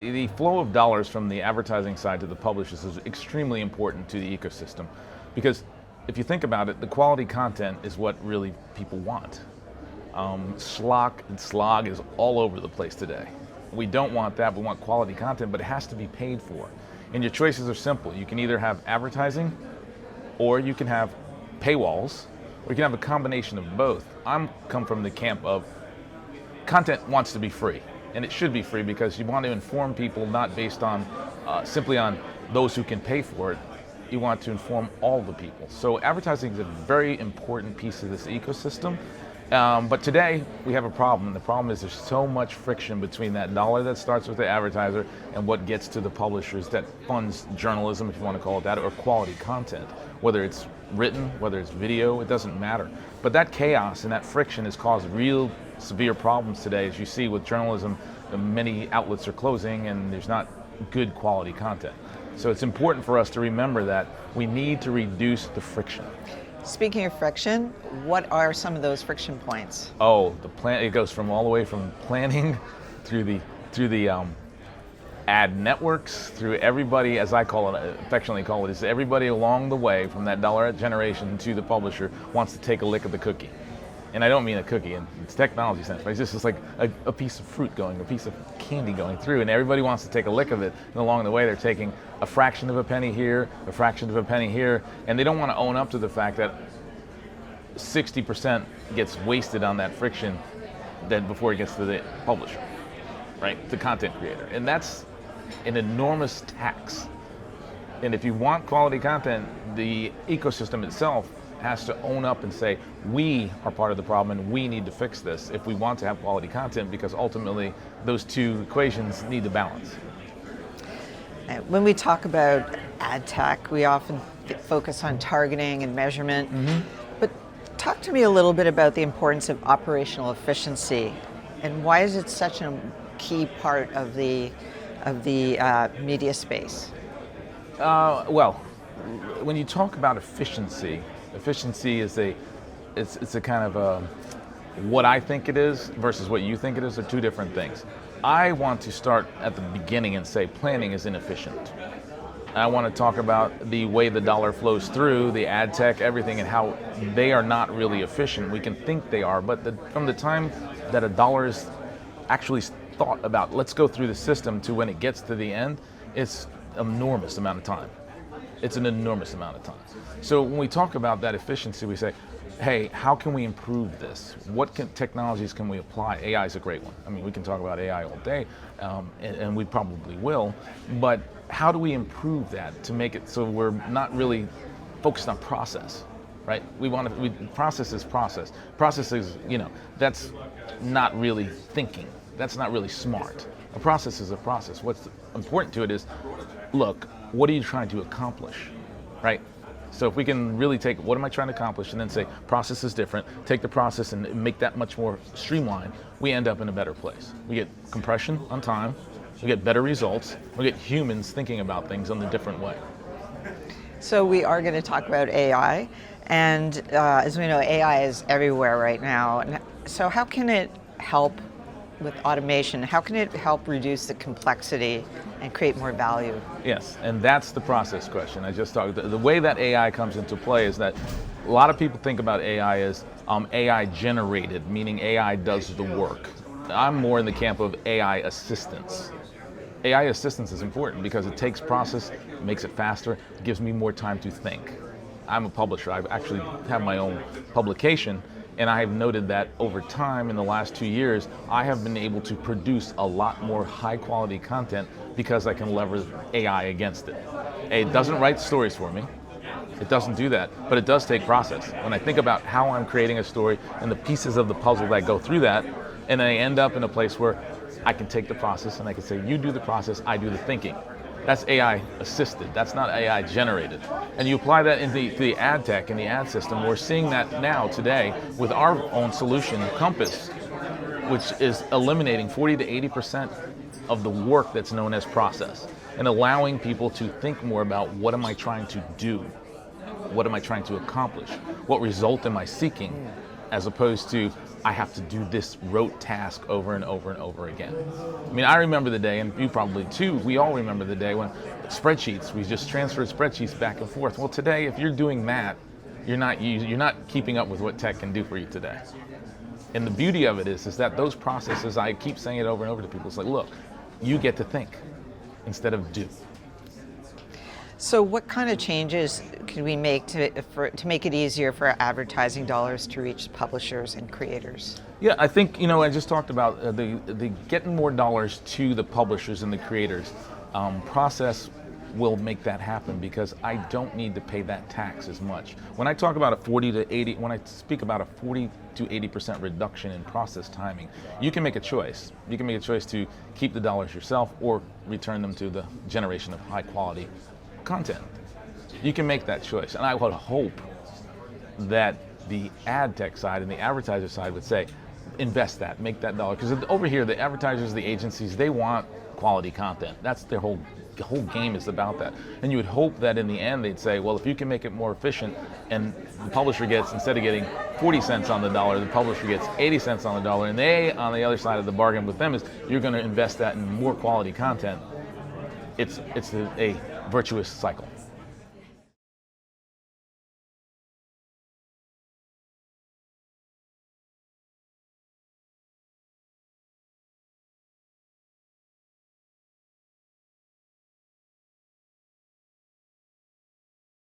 The flow of dollars from the advertising side to the publishers is extremely important to the ecosystem because if you think about it, the quality content is what really people want. Schlock and slog is all over the place today. We don't want that, we want quality content, but it has to be paid for. And your choices are simple. You can either have advertising or you can have paywalls, or you can have a combination of both. I'm come from the camp of content wants to be free. And it should be free because you want to inform people not based on simply on those who can pay for it. You want to inform all the people. So advertising is a very important piece of this ecosystem. But today we have a problem. The problem is there's so much friction between that dollar that starts with the advertiser and what gets to the publishers that funds journalism, if you want to call it that, or quality content. Whether it's written, whether it's video, it doesn't matter. But that chaos and that friction has caused real severe problems today. As you see with journalism, many outlets are closing and there's not good quality content. So it's important for us to remember that we need to reduce the friction. Speaking of friction, what are some of those friction points? Oh, it goes from all the way from planning through the ad networks, through everybody, as I call it, affectionately call it, is everybody along the way from that dollar generation to the publisher wants to take a lick of the cookie. And I don't mean a cookie in its technology sense, but it's just like a piece of fruit going, a piece of candy going through, and everybody wants to take a lick of it. And along the way, they're taking a fraction of a penny here, a fraction of a penny here, and they don't want to own up to the fact that 60% gets wasted on that friction then before it gets to the publisher, right? The content creator. And that's an enormous tax. And if you want quality content, the ecosystem itself has to own up and say, we are part of the problem and we need to fix this if we want to have quality content, because ultimately those two equations need to balance. When we talk about ad tech, we often focus on targeting and measurement. Mm-hmm. But talk to me a little bit about the importance of operational efficiency and why is it such a key part of the media space? Well, when you talk about efficiency is it's a kind of a, what I think it is versus what you think it is are two different things. I want to start at the beginning and say planning is inefficient. I want to talk about the way the dollar flows through, the ad tech, everything, and how they are not really efficient. We can think they are, but from the time that a dollar is actually thought about, let's go through the system, to when it gets to the end, it's an enormous amount of time. It's an enormous amount of time. So when we talk about that efficiency, we say, hey, how can we improve this? What technologies can we apply? AI is a great one. I mean, we can talk about AI all day, and we probably will, but how do we improve that to make it so we're not really focused on process, right? Process is process. Process is, that's not really thinking. That's not really smart. A process is a process. What's important to it is, look, what are you trying to accomplish, right? So if we can really take what am I trying to accomplish and then say process is different, take the process and make that much more streamlined, we end up in a better place. We get compression on time, we get better results, we get humans thinking about things in a different way. So we are going to talk about AI, and as we know, AI is everywhere right now. And so how can it help with automation? How can it help reduce the complexity and create more value? Yes, and that's the process question. I just talked. The way that AI comes into play is that a lot of people think about AI as AI generated, meaning AI does the work. I'm more in the camp of AI assistance. AI assistance is important because it takes process, makes it faster, it gives me more time to think. I'm a publisher. I actually have my own publication. And I have noted that over time, in the last 2 years, I have been able to produce a lot more high quality content because I can leverage AI against it. It doesn't write stories for me. It doesn't do that, but it does take process. When I think about how I'm creating a story and the pieces of the puzzle that go through that, and I end up in a place where I can take the process and I can say, you do the process, I do the thinking. That's AI assisted, that's not AI generated. And you apply that in the ad tech and the ad system. We're seeing that now today with our own solution, Compass, which is eliminating 40 to 80% of the work that's known as process and allowing people to think more about what am I trying to do? What am I trying to accomplish? What result am I seeking? as opposed to I have to do this rote task over and over and over again. I mean, I remember the day, and you probably too, we all remember the day when spreadsheets, we just transferred spreadsheets back and forth. Well, today, if you're doing that, you're not keeping up with what tech can do for you today. And the beauty of it is that those processes, I keep saying it over and over to people, it's like, look, you get to think instead of do. So what kind of changes can we make to make it easier for advertising dollars to reach publishers and creators? Yeah, I think, I just talked about the getting more dollars to the publishers and the creators process will make that happen, because I don't need to pay that tax as much. When I talk about when I speak about a 40 to 80% reduction in process timing, you can make a choice. You can make a choice to keep the dollars yourself or return them to the generation of high quality content. You can make that choice, and I would hope that the ad tech side and the advertiser side would say, invest that, make that dollar, because over here the advertisers, the agencies, they want quality content. That's their whole game is about that. And you would hope that in the end they'd say, well, if you can make it more efficient, and the publisher gets, instead of getting 40 cents on the dollar, the publisher gets 80 cents on the dollar, and they, on the other side of the bargain with them, is you're going to invest that in more quality content. It's a virtuous cycle.